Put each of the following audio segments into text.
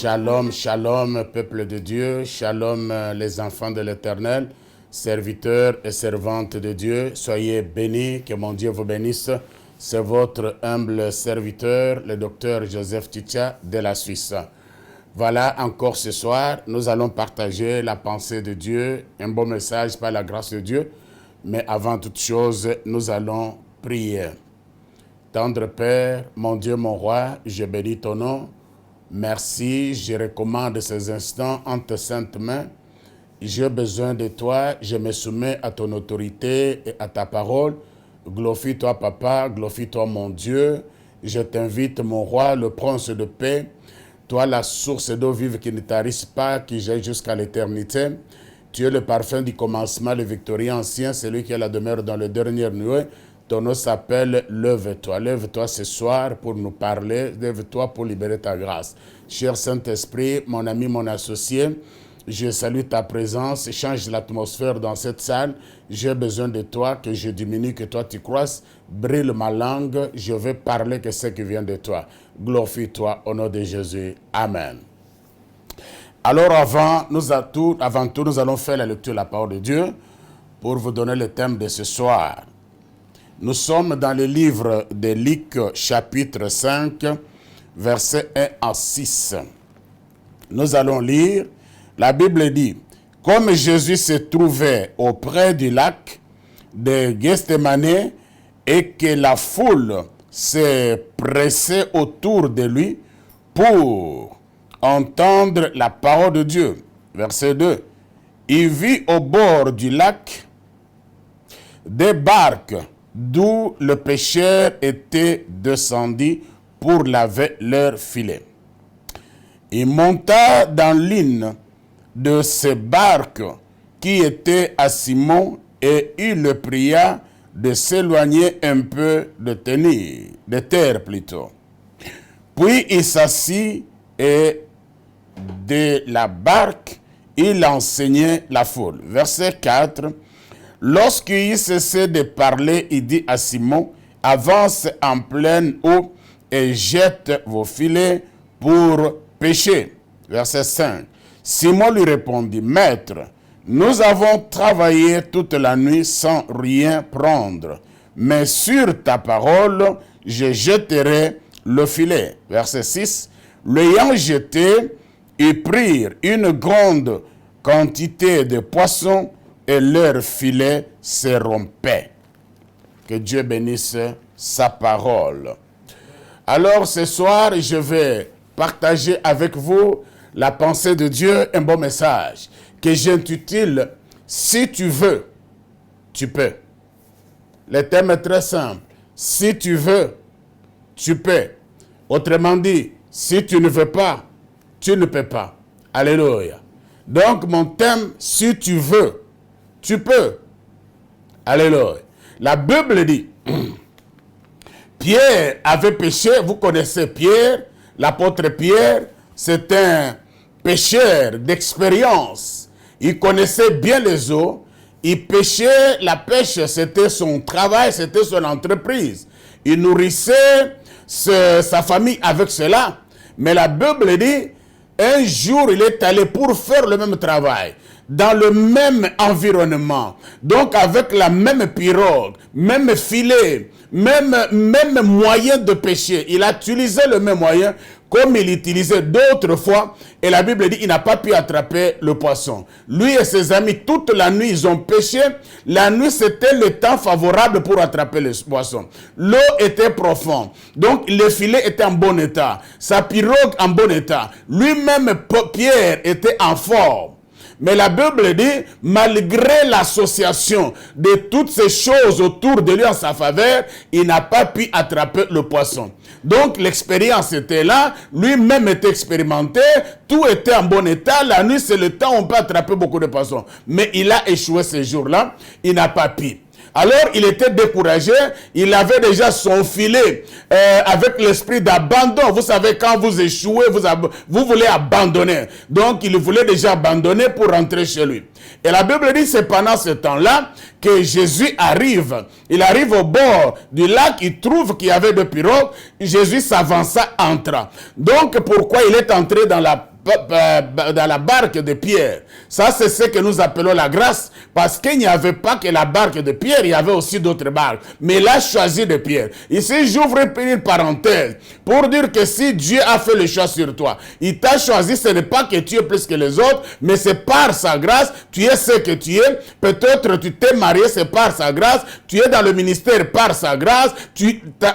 Shalom, shalom, peuple de Dieu, shalom les enfants de l'Éternel, serviteurs et servantes de Dieu, soyez bénis, que mon Dieu vous bénisse. C'est votre humble serviteur, le docteur Joseph Titia de la Suisse. Voilà, encore ce soir, nous allons partager la pensée de Dieu, un beau message par la grâce de Dieu. Mais avant toute chose, nous allons prier. Tendre Père, mon Dieu, mon roi, je bénis ton nom. Merci, je recommande ces instants en tes saintes mains. J'ai besoin de toi, je me soumets à ton autorité et à ta parole. Glorifie-toi, Papa, glorifie-toi, mon Dieu. Je t'invite, mon roi, le prince de paix. Toi, la source d'eau vive qui ne tarisse pas, qui jette jusqu'à l'éternité. Tu es le parfum du commencement, le victorieux ancien, celui qui est la demeure dans le dernier nuée. Ton nom s'appelle Lève-toi. Lève-toi ce soir pour nous parler. Lève-toi pour libérer ta grâce. Cher Saint-Esprit, mon ami, mon associé, je salue ta présence. Change l'atmosphère dans cette salle. J'ai besoin de toi, que je diminue, que toi tu croisses. Brille ma langue. Je vais parler que ce qui vient de toi. Glorifie-toi au nom de Jésus. Amen. Alors avant tout, nous allons faire la lecture de la parole de Dieu pour vous donner le thème de ce soir. Nous sommes dans le livre de Luc, chapitre 5, versets 1 à 6. Nous allons lire, la Bible dit, « Comme Jésus se trouvait auprès du lac de Gethsémane et que la foule s'est pressée autour de lui pour entendre la parole de Dieu. » Verset 2. « Il vit au bord du lac des barques d'où le pêcheur était descendu pour laver leurs filets. Il monta dans l'une de ces barques qui était à Simon et il le pria de s'éloigner un peu de terre plutôt. Puis il s'assit et de la barque, il enseignait la foule. Verset 4. Lorsqu'il cessait de parler, il dit à Simon, « Avance en pleine eau et jette vos filets pour pêcher. » Verset 5. Simon lui répondit, « Maître, nous avons travaillé toute la nuit sans rien prendre, mais sur ta parole, je jetterai le filet. » Verset 6. L'ayant jeté, ils prirent une grande quantité de poissons et leur filet se rompait. Que Dieu bénisse sa parole. Alors ce soir, je vais partager avec vous la pensée de Dieu, un bon message que j'intitule « Si tu veux, tu peux ». Le thème est très simple. Si tu veux, tu peux. Autrement dit, si tu ne veux pas, tu ne peux pas. Alléluia. Donc mon thème, si tu veux, tu peux. Alléluia. La Bible dit, Pierre avait péché, vous connaissez Pierre, l'apôtre Pierre, c'est un pêcheur d'expérience. Il connaissait bien les eaux, il pêchait, la pêche c'était son travail, c'était son entreprise. Il nourrissait sa famille avec cela. Mais la Bible dit, un jour il est allé pour faire le même travail, dans le même environnement, donc avec la même pirogue, même filet, même moyen de pêcher. Il a utilisé le même moyen comme il utilisait d'autres fois. Et la Bible dit qu'il n'a pas pu attraper le poisson. Lui et ses amis, toute la nuit, ils ont pêché. La nuit, c'était le temps favorable pour attraper le poisson. L'eau était profonde. Donc, le filet était en bon état. Sa pirogue en bon état. Lui-même, Pierre, était en forme. Mais la Bible dit, malgré l'association de toutes ces choses autour de lui en sa faveur, il n'a pas pu attraper le poisson. Donc l'expérience était là, lui-même était expérimenté, tout était en bon état. La nuit, c'est le temps où on peut attraper beaucoup de poissons. Mais il a échoué ce jour-là, il n'a pas pu. Alors, il était découragé, il avait déjà son filet avec l'esprit d'abandon. Vous savez, quand vous échouez, vous voulez abandonner. Donc, il voulait déjà abandonner pour rentrer chez lui. Et la Bible dit, c'est pendant ce temps-là que Jésus arrive. Il arrive au bord du lac, il trouve qu'il y avait deux pirogues. Jésus s'avança, entra. Donc, pourquoi il est entré dans la dans la barque de Pierre. Ça, c'est ce que nous appelons la grâce, parce qu'il n'y avait pas que la barque de Pierre, il y avait aussi d'autres barques. Mais il a choisi de Pierre. Ici, j'ouvre une parenthèse pour dire que si Dieu a fait le choix sur toi, il t'a choisi, ce n'est pas que tu es plus que les autres, mais c'est par sa grâce, tu es ce que tu es. Peut-être tu t'es marié, c'est par sa grâce. Tu es dans le ministère par sa grâce.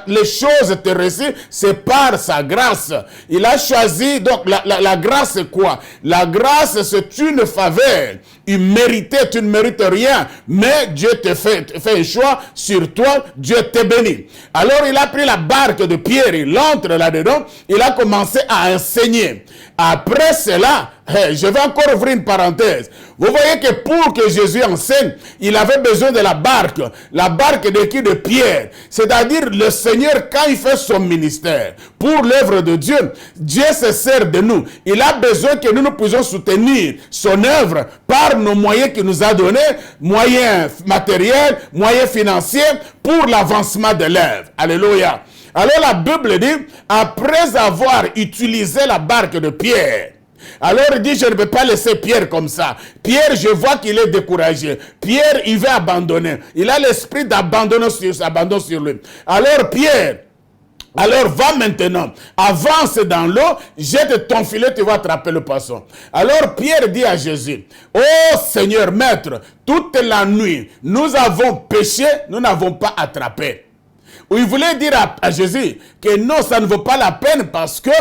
Les choses te réussissent, c'est par sa grâce. Il a choisi, donc la grâce c'est quoi? La grâce c'est une faveur. Tu ne mérites rien, mais Dieu te fait un choix sur toi, Dieu te bénit. Alors il a pris la barque de Pierre, il entre là-dedans, il a commencé à enseigner. Après cela, je vais encore ouvrir une parenthèse. Vous voyez que pour que Jésus enseigne, il avait besoin de la barque de qui? De Pierre. C'est-à-dire le Seigneur, quand il fait son ministère pour l'œuvre de Dieu, Dieu se sert de nous. Il a besoin que nous puissions soutenir son œuvre par nos moyens qu'il nous a donnés, moyens matériels, moyens financiers, pour l'avancement de l'œuvre. Alléluia. Alors la Bible dit, après avoir utilisé la barque de Pierre, alors il dit, je ne peux pas laisser Pierre comme ça. Pierre, je vois qu'il est découragé. Pierre, il veut abandonner. Il a l'esprit d'abandon sur lui. Alors Pierre, va maintenant, avance dans l'eau, jette ton filet, tu vas attraper le poisson. Alors Pierre dit à Jésus, oh Seigneur, Maître, toute la nuit, nous avons péché, nous n'avons pas attrapé. Où il voulait dire à Jésus que non, ça ne vaut pas la peine parce que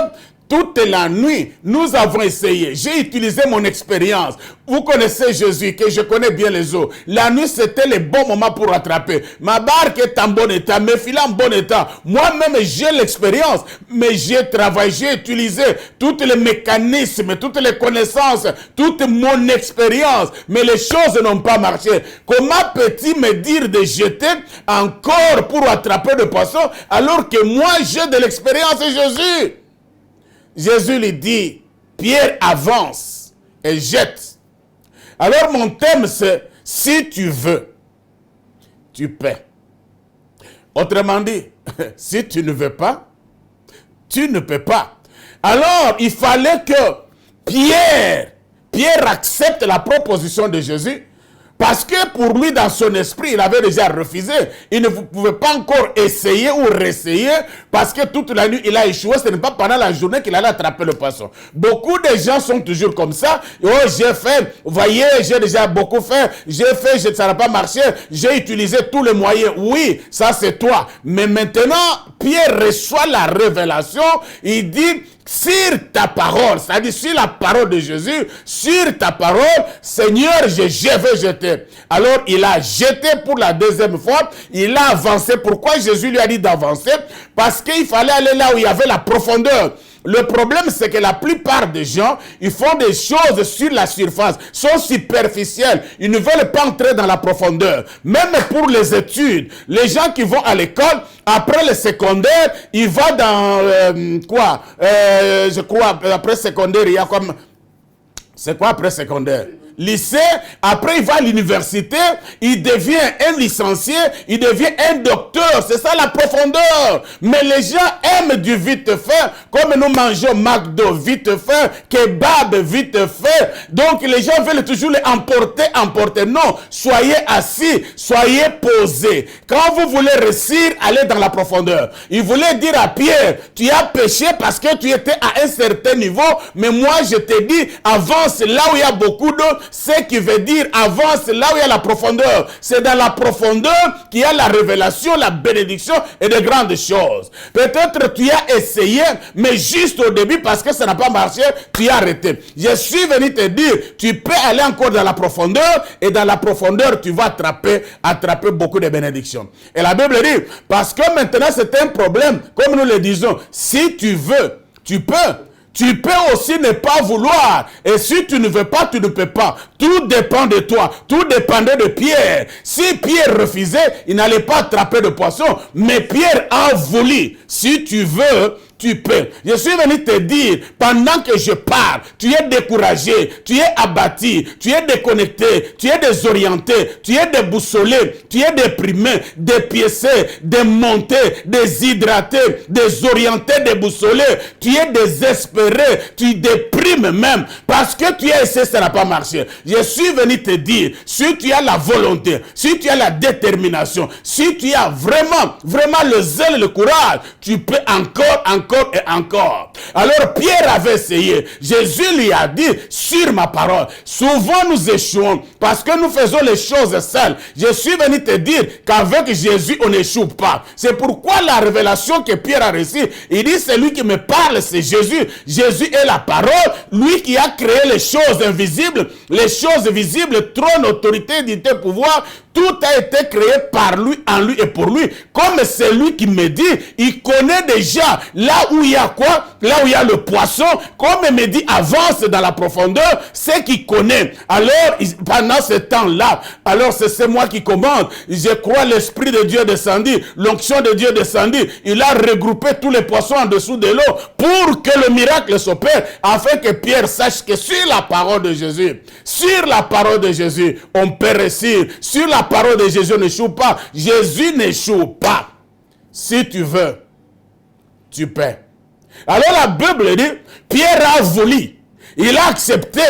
toute la nuit, nous avons essayé. J'ai utilisé mon expérience. Vous connaissez Jésus, que je connais bien les eaux. La nuit, c'était le bon moment pour attraper. Ma barque est en bon état, mes filets en bon état. Moi-même, j'ai l'expérience, mais j'ai travaillé, j'ai utilisé tous les mécanismes, toutes les connaissances, toute mon expérience. Mais les choses n'ont pas marché. Comment peut-il me dire de jeter encore pour attraper le poisson alors que moi, j'ai de l'expérience, Jésus? Jésus lui dit, Pierre avance et jette. Alors mon thème c'est, si tu veux, tu paies. Autrement dit, si tu ne veux pas, tu ne peux pas. Alors il fallait que Pierre accepte la proposition de Jésus. Parce que pour lui, dans son esprit, il avait déjà refusé. Il ne pouvait pas encore essayer ou réessayer parce que toute la nuit, il a échoué. Ce n'est pas pendant la journée qu'il allait attraper le poisson. Beaucoup de gens sont toujours comme ça. Oh, j'ai fait, vous voyez, j'ai déjà beaucoup fait. Ça n'a pas marché. J'ai utilisé tous les moyens. Oui, ça c'est toi. Mais maintenant, Pierre reçoit la révélation. Il dit, sur ta parole, c'est-à-dire sur la parole de Jésus, sur ta parole, Seigneur, je vais jeter. Alors, il a jeté pour la deuxième fois, il a avancé. Pourquoi Jésus lui a dit d'avancer? Parce qu'il fallait aller là où il y avait la profondeur. Le problème, c'est que la plupart des gens, ils font des choses sur la surface, sont superficiels. Ils ne veulent pas entrer dans la profondeur. Même pour les études, les gens qui vont à l'école, après le secondaire, ils vont dans je crois, après secondaire, il y a comme... C'est quoi après secondaire? Lycée, après il va à l'université, il devient un licencié, il devient un docteur, c'est ça la profondeur. Mais les gens aiment du vite fait, comme nous mangeons McDo vite fait, kebab vite fait. Donc les gens veulent toujours les emporter. Non, soyez assis, soyez posés. Quand vous voulez réussir, allez dans la profondeur. Il voulait dire à Pierre, tu as péché parce que tu étais à un certain niveau, mais moi je te dis, avance là où il y a beaucoup d'eau. Ce qui veut dire avance là où il y a la profondeur. C'est dans la profondeur qu'il y a la révélation, la bénédiction et de grandes choses. Peut-être tu as essayé, mais juste au début parce que ça n'a pas marché, tu as arrêté. Je suis venu te dire, tu peux aller encore dans la profondeur et dans la profondeur tu vas attraper beaucoup de bénédictions. Et la Bible dit, parce que maintenant c'est un problème, comme nous le disons, si tu veux, tu peux. Tu peux aussi ne pas vouloir. Et si tu ne veux pas, tu ne peux pas. Tout dépend de toi. Tout dépendait de Pierre. Si Pierre refusait, il n'allait pas attraper de poisson. Mais Pierre a voulu. Si tu veux, tu peux. Je suis venu te dire, pendant que je parle, tu es découragé, tu es abattu, tu es déconnecté, tu es désorienté, tu es déboussolé, tu es déprimé, dépiécé, démonté, déshydraté, désorienté, déboussolé, tu es désespéré, tu déprimes même, parce que tu as essayé, ça n'a pas marché. Je suis venu te dire, si tu as la volonté, si tu as la détermination, si tu as vraiment le zèle et le courage, tu peux encore et encore. Alors Pierre avait essayé. Jésus lui a dit, sur ma parole, souvent nous échouons parce que nous faisons les choses seules. Je suis venu te dire qu'avec Jésus, on n'échoue pas. C'est pourquoi la révélation que Pierre a reçue, il dit, celui qui me parle, c'est Jésus. Jésus est la parole, lui qui a créé les choses invisibles, les choses visibles, trône, autorité, dignité, pouvoir. Tout a été créé par lui, en lui et pour lui. Comme c'est lui qui me dit, il connaît déjà là où il y a quoi? Là où il y a le poisson. Comme il me dit, avance dans la profondeur, c'est qu'il connaît. Alors, pendant ce temps-là, alors c'est moi qui commande. Je crois l'Esprit de Dieu descendu, l'onction de Dieu descendu. Il a regroupé tous les poissons en dessous de l'eau pour que le miracle s'opère, afin que Pierre sache que sur la parole de Jésus, on peut réussir. Sur la parole de Jésus, n'échoue pas. Jésus n'échoue pas. Si tu veux, tu peux. Alors la Bible dit, Pierre a voulu, il a accepté,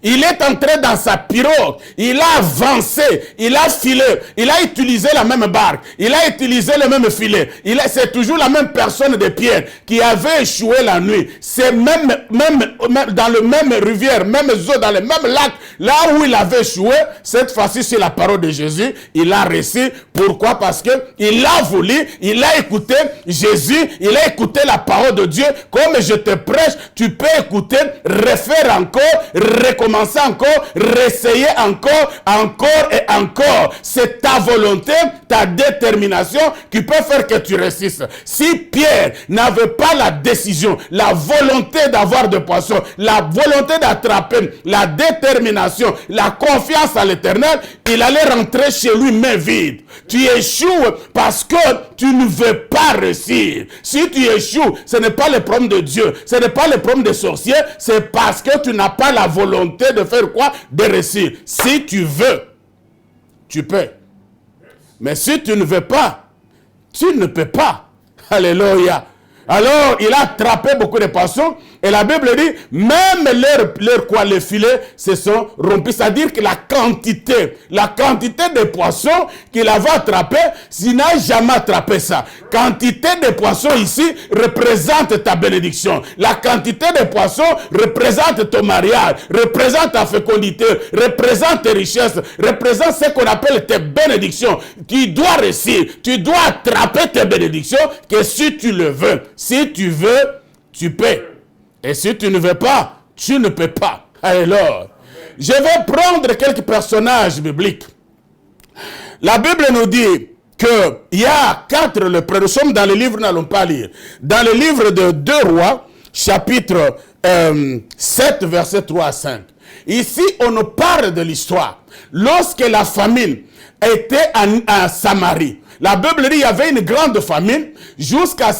il est entré dans sa pirogue, il a avancé, il a filé, il a utilisé la même barque, il a utilisé le même filet. C'est toujours la même personne de Pierre qui avait échoué la nuit. C'est même dans le même rivière, même eau, dans le même lac, là où il avait échoué, cette fois-ci c'est la parole de Jésus, il a réussi. Pourquoi? Parce que il a voulu, il a écouté Jésus, il a écouté la parole de Dieu. Comme je te prêche, tu peux écouter, refaire encore, recommencer encore, réessayer encore et encore. C'est ta volonté, ta détermination qui peut faire que tu réussisses. Si Pierre n'avait pas la décision, la volonté d'avoir de poissons, la volonté d'attraper, la détermination, la confiance à l'Éternel, il allait rentrer chez lui main vide. Tu échoues parce que tu ne veux pas réussir. Si tu échoues, ce n'est pas le problème de Dieu, ce n'est pas le problème des sorciers, c'est parce que tu n'as pas la volonté de faire quoi? De réussir. Si tu veux, tu peux. Mais si tu ne veux pas, tu ne peux pas. Alléluia. Alors, il a attrapé beaucoup de poissons. Et la Bible dit, même les filets se sont rompus. C'est-à-dire que la quantité de poissons qu'il avait attrapé, il n'a jamais attrapé ça. Quantité de poissons ici représente ta bénédiction. La quantité de poissons représente ton mariage, représente ta fécondité, représente tes richesses, représente ce qu'on appelle tes bénédictions. Tu dois réussir, tu dois attraper tes bénédictions, que si tu le veux. Si tu veux, tu peux. Et si tu ne veux pas, tu ne peux pas. Alors, je vais prendre quelques personnages bibliques. La Bible nous dit qu'il y a 4 lépreux. Nous sommes dans le livre, nous n'allons pas lire. Dans le livre de 2 Rois, chapitre 7, versets 3 à 5. Ici, on nous parle de l'histoire. Lorsque la famine était à Samarie, la Bible dit qu'il y avait une grande famine jusqu'à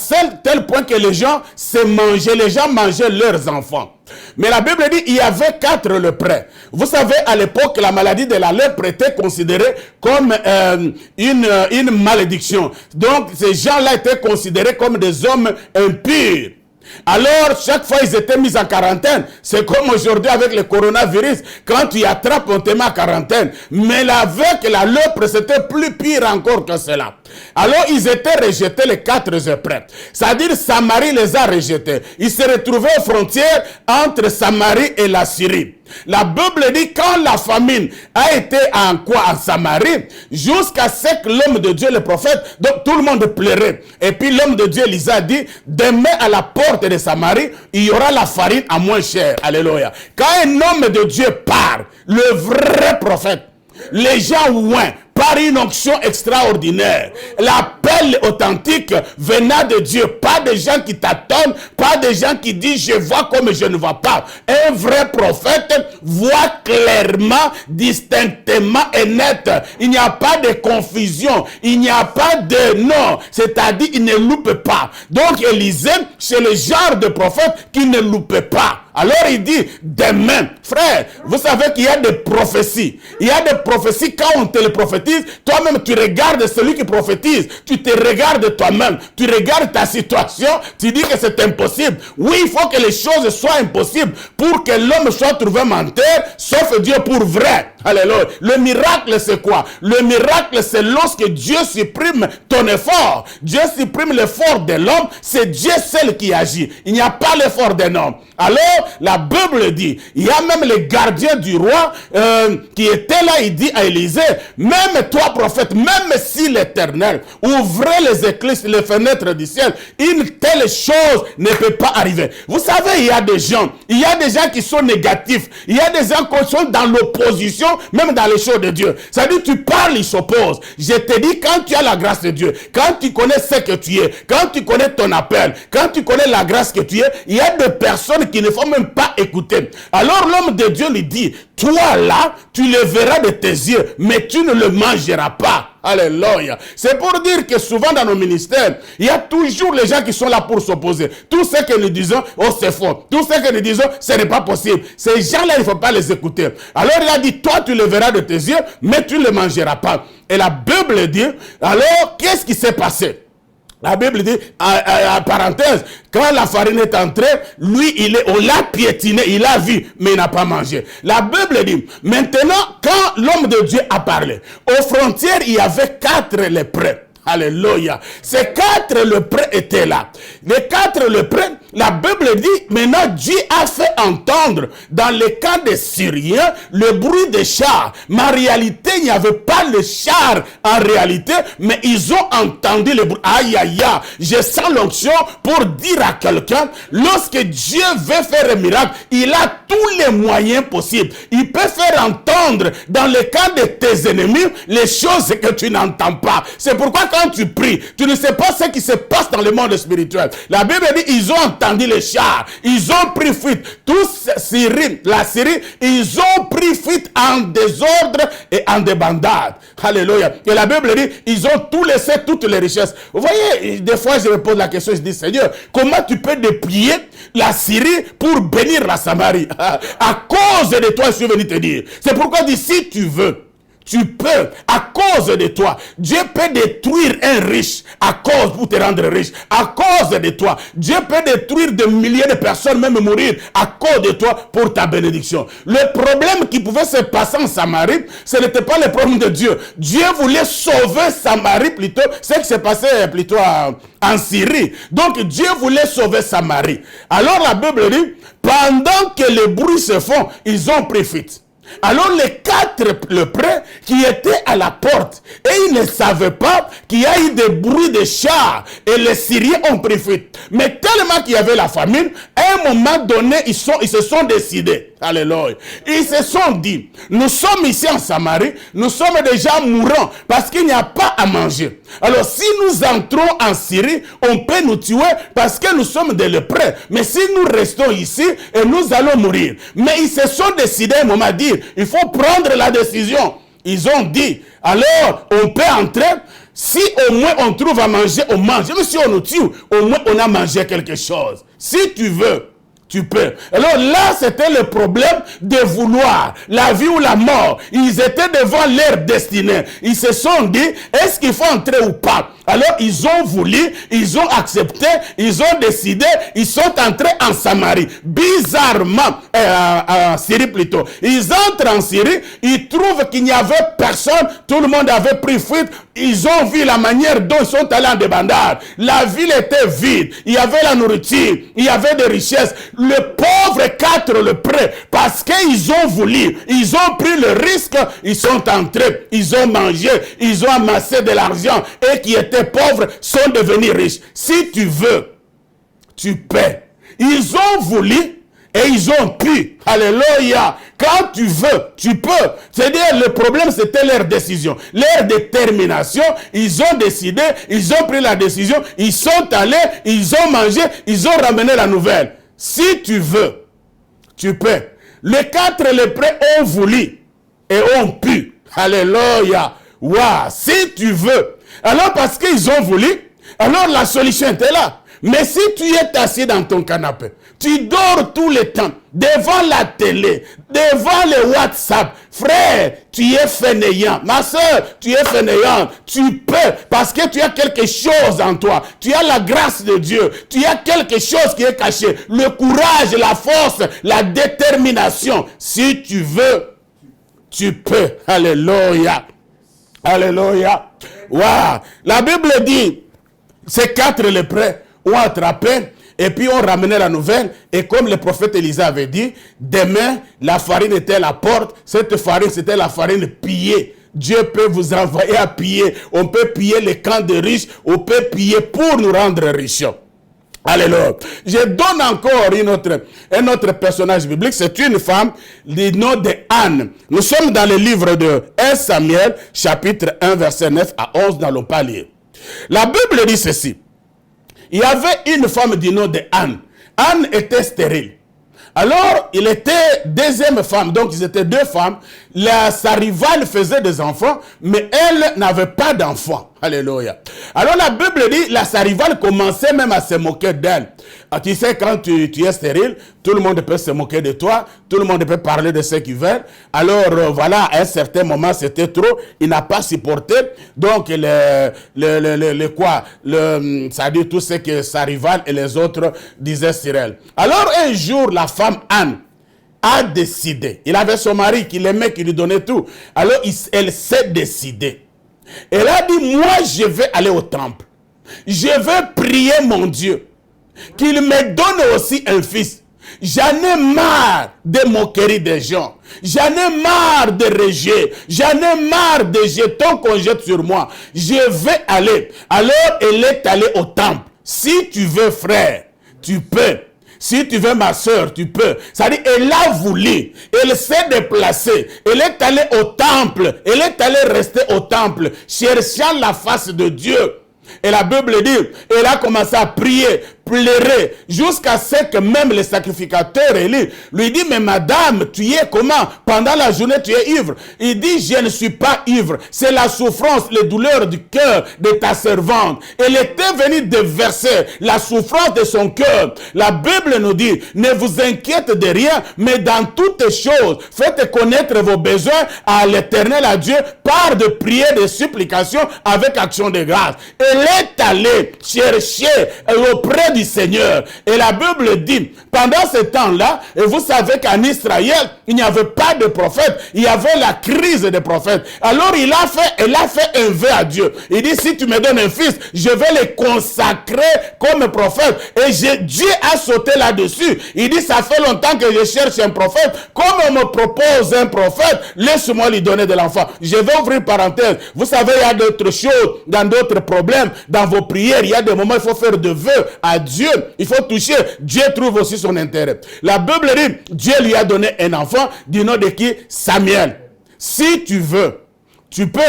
tel point que les gens mangeaient leurs enfants. Mais la Bible dit qu'il y avait 4 lépreux. Vous savez, à l'époque, la maladie de la lèpre était considérée comme une malédiction. Donc, ces gens-là étaient considérés comme des hommes impurs. Alors, chaque fois, ils étaient mis en quarantaine. C'est comme aujourd'hui avec le coronavirus. Quand tu attrapes, on te met en quarantaine. Mais avec la lèpre, c'était plus pire encore que cela. Alors, ils étaient rejetés, les 4 lépreux. C'est-à-dire, Samarie les a rejetés. Ils se retrouvaient aux frontières entre Samarie et la Syrie. La Bible dit quand la famine a été en Samarie, jusqu'à ce que l'homme de Dieu, le prophète, donc tout le monde pleurait. Et puis l'homme de Dieu, Elisa, dit, demain à la porte de Samarie, il y aura la farine à moins cher. Alléluia. Quand un homme de Dieu part, le vrai prophète, les gens ouin, par une onction extraordinaire. L'appel authentique venant de Dieu, pas des gens qui t'attendent, pas des gens qui disent je vois comme je ne vois pas. Un vrai prophète voit clairement, distinctement et net. Il n'y a pas de confusion, il n'y a pas de non, c'est-à-dire il ne loupe pas. Donc Élisée, c'est le genre de prophète qui ne loupe pas. Alors il dit, demain, frère, vous savez qu'il y a des prophéties. Il y a des prophéties, quand on te les prophétise, toi-même tu regardes celui qui prophétise, tu te regardes toi-même, tu regardes ta situation, tu dis que c'est impossible. Oui, il faut que les choses soient impossibles pour que l'homme soit trouvé menteur, sauf Dieu pour vrai. Alléluia. Le miracle, c'est quoi? Le miracle, c'est lorsque Dieu supprime ton effort. Dieu supprime l'effort de l'homme, c'est Dieu seul qui agit. Il n'y a pas l'effort d'un homme. Alors, la Bible dit, il y a même les gardiens du roi qui étaient là, il dit à Élisée, même toi prophète, même si l'Éternel ouvrait les écluses, les fenêtres du ciel, une telle chose ne peut pas arriver. Vous savez, il y a des gens qui sont négatifs, il y a des gens qui sont dans l'opposition, même dans les choses de Dieu. C'est-à-dire, tu parles, ils s'opposent. Je te dis, quand tu as la grâce de Dieu, quand tu connais ce que tu es, quand tu connais ton appel, quand tu connais la grâce que tu es, il y a des personnes qui ne font même pas écouter. Alors l'homme de Dieu lui dit, toi là, tu le verras de tes yeux, mais tu ne le mangeras pas. Alléluia. C'est pour dire que souvent dans nos ministères, il y a toujours les gens qui sont là pour s'opposer. Tout ce que nous disons, oh c'est faux. Tout ce que nous disons, ce n'est pas possible. Ces gens-là, il ne faut pas les écouter. Alors il a dit, toi tu le verras de tes yeux, mais tu ne le mangeras pas. Et la Bible dit, alors qu'est-ce qui s'est passé? La Bible dit, en parenthèse, quand la farine est entrée, lui, on l'a piétiné, il a vu, mais il n'a pas mangé. La Bible dit, maintenant, quand l'homme de Dieu a parlé, aux frontières, il y avait 4 lépreux. Alléluia. Ces 4 lépreux étaient là. Les 4 lépreux, la Bible dit, maintenant Dieu a fait entendre dans le cas des Syriens le bruit des chars. Mais en réalité, il n'y avait pas le char en réalité, mais ils ont entendu le bruit. Aïe, aïe, aïe. Je sens l'onction pour dire à quelqu'un, lorsque Dieu veut faire un miracle, il a tous les moyens possibles. Il peut faire entendre dans le cas de tes ennemis les choses que tu n'entends pas. C'est pourquoi quand tu pries, tu ne sais pas ce qui se passe dans le monde spirituel. La Bible dit, ils ont entendu les chars, ils ont pris fuite. Tous la Syrie, ils ont pris fuite en désordre et en débandade. Alléluia. Et la Bible dit, ils ont tout laissé, toutes les richesses. Vous voyez, des fois je me pose la question, je dis, Seigneur, comment tu peux déplier la Syrie pour bénir la Samarie? À cause de toi, je suis venu te dire. C'est pourquoi je dis, si tu veux, tu peux, à cause de toi, Dieu peut détruire un riche à cause pour te rendre riche. À cause de toi, Dieu peut détruire des milliers de personnes, même mourir à cause de toi pour ta bénédiction. Le problème qui pouvait se passer en Samarie, ce n'était pas le problème de Dieu. Dieu voulait sauver Samarie plutôt, ce qui s'est passé plutôt en Syrie. Donc Dieu voulait sauver Samarie. Alors la Bible dit, pendant que les bruits se font, ils ont pris fuite. Alors les 4 lépreux qui étaient à la porte, et ils ne savaient pas qu'il y a eu des bruits de chars, et les Syriens ont pris fuite. Mais tellement qu'il y avait la famine, à un moment donné, ils se sont décidés. Alléluia. Ils se sont dit, nous sommes ici en Samarie, nous sommes déjà mourants, parce qu'il n'y a pas à manger. Alors si nous entrons en Syrie, on peut nous tuer, parce que nous sommes des lépreux. Mais si nous restons ici, et nous allons mourir. Mais ils se sont décidés, à un moment, à dire, il faut prendre la décision. Ils ont dit, alors on peut entrer, si au moins on trouve à manger, on mange. Même si on nous tue, au moins on a mangé quelque chose. Si tu veux, tu peux. Alors là, c'était le problème de vouloir la vie ou la mort. Ils étaient devant leur destinée. Ils se sont dit, est-ce qu'il faut entrer ou pas? Alors ils ont voulu, ils ont accepté, ils ont décidé, ils sont entrés en Samarie. Bizarrement, en Syrie plutôt. Ils entrent en Syrie, ils trouvent qu'il n'y avait personne, tout le monde avait pris fuite. Ils ont vu la manière dont ils sont allés en débandade. La ville était vide, il y avait la nourriture, il y avait des richesses. Le pauvre 4 lépreux, parce qu'ils ont voulu, ils ont pris le risque, ils sont entrés, ils ont mangé, ils ont amassé de l'argent, et qui étaient pauvres sont devenus riches. Si tu veux, tu paies. Ils ont voulu, Et ils ont pu. Alléluia. Quand tu veux, tu peux. C'est-à-dire, le problème, c'était leur décision. Leur détermination. Ils ont décidé, ils ont pris la décision, ils sont allés, ils ont mangé, ils ont ramené la nouvelle. Si tu veux, tu peux. Les 4 lépreux ont voulu et ont pu. Alléluia. Waouh. Si tu veux. Alors, parce qu'ils ont voulu, alors la solution était là. Mais si tu es assis dans ton canapé, tu dors tout le temps, devant la télé, devant le WhatsApp, frère, tu es fainéant. Ma soeur, tu es fainéant. Tu peux, parce que tu as quelque chose en toi. Tu as la grâce de Dieu. Tu as quelque chose qui est caché. Le courage, la force, la détermination. Si tu veux, tu peux. Alléluia. Alléluia. Waouh. La Bible dit, ces 4 lépreux ont attrapé et puis ont ramené la nouvelle. Et comme le prophète Élisée avait dit, demain, la farine était à la porte. Cette farine, c'était la farine pillée. Dieu peut vous envoyer à piller. On peut piller les camps de riches. On peut piller pour nous rendre riches. Alléluia. Je donne encore un autre personnage biblique. C'est une femme du nom de Anne. Nous sommes dans le livre de 1 Samuel, chapitre 1, verset 9 à 11, dans le palier. La Bible dit ceci. Il y avait une femme du nom de Anne. Anne était stérile. Alors, il était deuxième femme, donc ils étaient 2 femmes. Sa rivale faisait des enfants, mais elle n'avait pas d'enfants. Alléluia. Alors la Bible dit, sa rivale commençait même à se moquer d'elle. Tu sais, quand tu es stérile, tout le monde peut se moquer de toi, tout le monde peut parler de ce qu'ils veulent. Alors voilà, à un certain moment, c'était trop, il n'a pas supporté. Donc, ça dit tout ce que sa rivale et les autres disaient sur elle. Alors un jour, la femme Anne a décidé, il avait son mari qui l'aimait, qui lui donnait tout. Alors elle s'est décidée. Elle a dit, moi je vais aller au temple. Je vais prier mon Dieu. Qu'il me donne aussi un fils. J'en ai marre des moqueries des gens. J'en ai marre de rejet. J'en ai marre des jetons qu'on jette sur moi. Je vais aller. Alors elle est allée au temple. Si tu veux, frère, tu peux. Si tu veux, ma soeur, tu peux. C'est-à-dire, elle a voulu. Elle s'est déplacée. Elle est allée au temple. Elle est allée rester au temple, cherchant la face de Dieu. Et la Bible dit, elle a commencé à prier, pleurer, jusqu'à ce que même le sacrificateur Élie lui dit, mais madame, tu es comment? Pendant la journée, tu es ivre. Il dit, je ne suis pas ivre. C'est la souffrance, les douleurs du cœur de ta servante. Elle était venue déverser la souffrance de son cœur. La Bible nous dit, ne vous inquiétez de rien, mais dans toutes choses, faites connaître vos besoins à l'Éternel, à Dieu, par de prières, de supplications, avec action de grâce. Elle est allée chercher auprès du Seigneur. Et la Bible dit, pendant ce temps-là, et vous savez qu'en Israël, il n'y avait pas de prophète. Il y avait la crise des prophètes. Alors elle a fait un vœu à Dieu. Il dit, si tu me donnes un fils, je vais le consacrer comme prophète. Et Dieu a sauté là-dessus. Il dit, ça fait longtemps que je cherche un prophète. Comme on me propose un prophète, laisse-moi lui donner de l'enfant. Je vais ouvrir parenthèse. Vous savez, il y a d'autres choses, dans d'autres problèmes, dans vos prières. Il y a des moments où il faut faire de vœux à Dieu. Il faut toucher. Dieu trouve aussi son intérêt. La Bible dit, Dieu lui a donné un enfant du nom de qui? Samuel. Si tu veux, tu peux.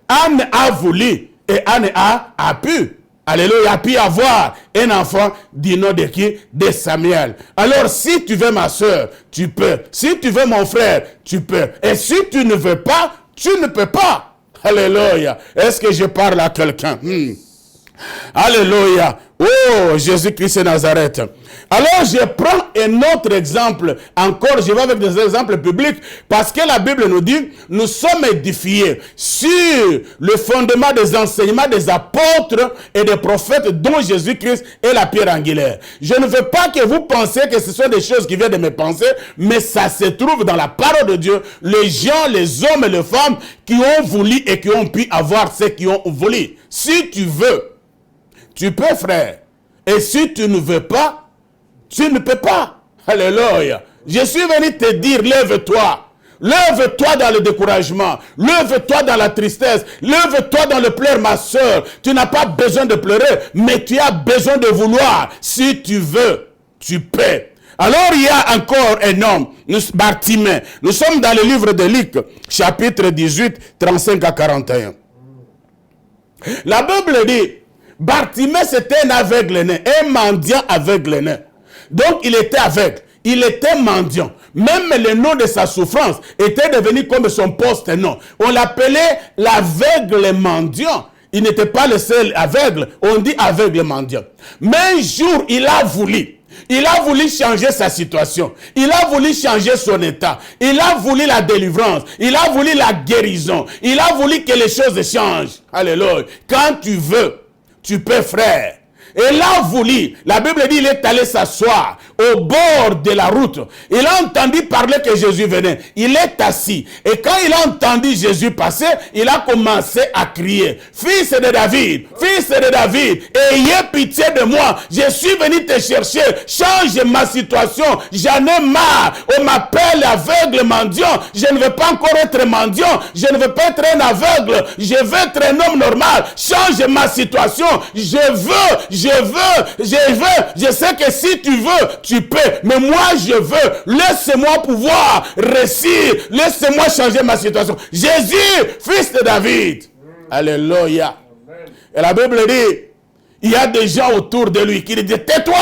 Anne a voulu et Anne a pu. Alléluia, a pu avoir un enfant du nom de qui? De Samuel. Alors, si tu veux ma soeur, tu peux. Si tu veux mon frère, tu peux. Et si tu ne veux pas, tu ne peux pas. Alléluia. Est-ce que je parle à quelqu'un? Alléluia. Oh, Jésus-Christ de Nazareth. Alors, je prends un autre exemple. Encore, je vais avec des exemples publics. Parce que la Bible nous dit, nous sommes édifiés sur le fondement des enseignements des apôtres et des prophètes dont Jésus-Christ est la pierre angulaire. Je ne veux pas que vous pensiez que ce sont des choses qui viennent de mes pensées, mais ça se trouve dans la parole de Dieu. Les gens, les hommes et les femmes qui ont voulu et qui ont pu avoir ce qu'ils ont voulu. Si tu veux, tu peux, frère. Et si tu ne veux pas, tu ne peux pas. Alléluia. Je suis venu te dire, lève-toi. Lève-toi dans le découragement. Lève-toi dans la tristesse. Lève-toi dans le pleur, ma soeur. Tu n'as pas besoin de pleurer, mais tu as besoin de vouloir. Si tu veux, tu peux. Alors il y a encore un homme, Bartimée. Nous sommes dans le livre de Luc, chapitre 18, 35 à 41. La Bible dit, Bartimée c'était un aveugle-né, un mendiant aveugle-né. Donc il était aveugle, il était mendiant. Même le nom de sa souffrance était devenu comme son poste-nom. On l'appelait l'aveugle mendiant. Il n'était pas le seul aveugle, on dit aveugle mendiant. Mais un jour, il a voulu changer sa situation. Il a voulu changer son état. Il a voulu la délivrance. Il a voulu la guérison. Il a voulu que les choses changent. Alléluia. Quand tu veux, tu peux, frère. Et là, voulu, la Bible dit, il est allé s'asseoir au bord de la route. Il a entendu parler que Jésus venait. Il est assis. Et quand il a entendu Jésus passer, il a commencé à crier, fils de David, ayez pitié de moi. Je suis venu te chercher. Change ma situation. J'en ai marre. On m'appelle aveugle mendiant. Je ne veux pas encore être mendiant. Je ne veux pas être un aveugle. Je veux être un homme normal. Change ma situation. Je sais que si tu veux, tu peux. Mais moi, je veux. Laisse-moi pouvoir réussir. Laisse-moi changer ma situation. Jésus, fils de David. Alléluia. Et la Bible dit, il y a des gens autour de lui qui lui disent, tais-toi.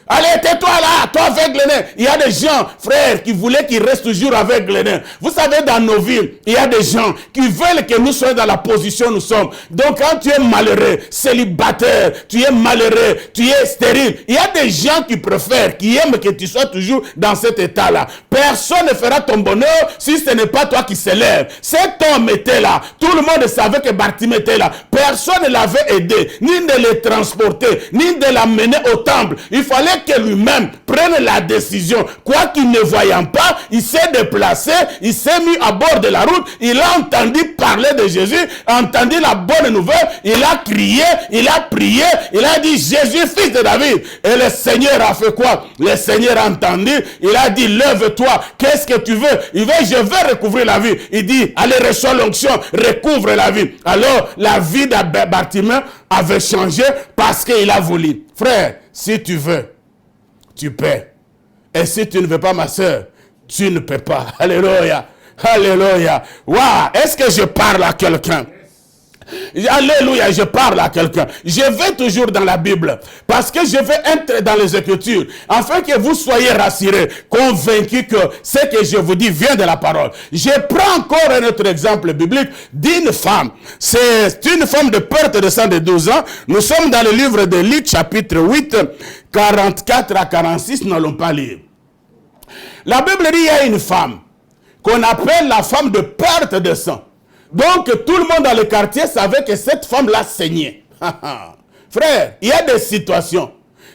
Allez, tais-toi là, toi aveugle-né. Il y a des gens, frères, qui voulaient qu'il reste toujours aveugle-né. Vous savez, dans nos villes, il y a des gens qui veulent que nous soyons dans la position où nous sommes. Donc, quand tu es malheureux, célibataire, tu es malheureux, tu es stérile, il y a des gens qui préfèrent, qui aiment que tu sois toujours dans cet état-là. Personne ne fera ton bonheur si ce n'est pas toi qui s'élève. Cet homme était là. Tout le monde savait que Bartimée était là. Personne ne l'avait aidé, ni de le transporter, ni de l'amener au temple. Il fallait que lui-même prenne la décision. Quoi qu'il ne voyant pas, il s'est déplacé, il s'est mis à bord de la route, il a entendu parler de Jésus, entendu la bonne nouvelle, il a crié, il a prié, il a dit Jésus, fils de David. Et le Seigneur a fait quoi? Le Seigneur a entendu, il a dit lève-toi, qu'est-ce que tu veux? Il veut, je veux recouvrir la vie. Il dit allez, reçois l'onction, recouvre la vie. Alors la vie de Bartimée avait changé parce qu'il a voulu. Frère, si tu veux, tu peux. Et si tu ne veux pas, ma soeur, tu ne peux pas. Alléluia. Alléluia. Waouh. Est-ce que je parle à quelqu'un? Alléluia, je parle à quelqu'un. Je vais toujours dans la Bible parce que je vais entrer dans les Écritures afin que vous soyez rassurés, convaincus que ce que je vous dis vient de la parole. Je prends encore un autre exemple biblique d'une femme. C'est une femme de perte de sang de 12 ans. Nous sommes dans le livre de Luc, chapitre 8, 44 à 46. Nous n'allons pas lire. La Bible dit qu'il y a une femme qu'on appelle la femme de perte de sang. Donc, tout le monde dans le quartier savait que cette femme-là saignait. Frère, il y a des situations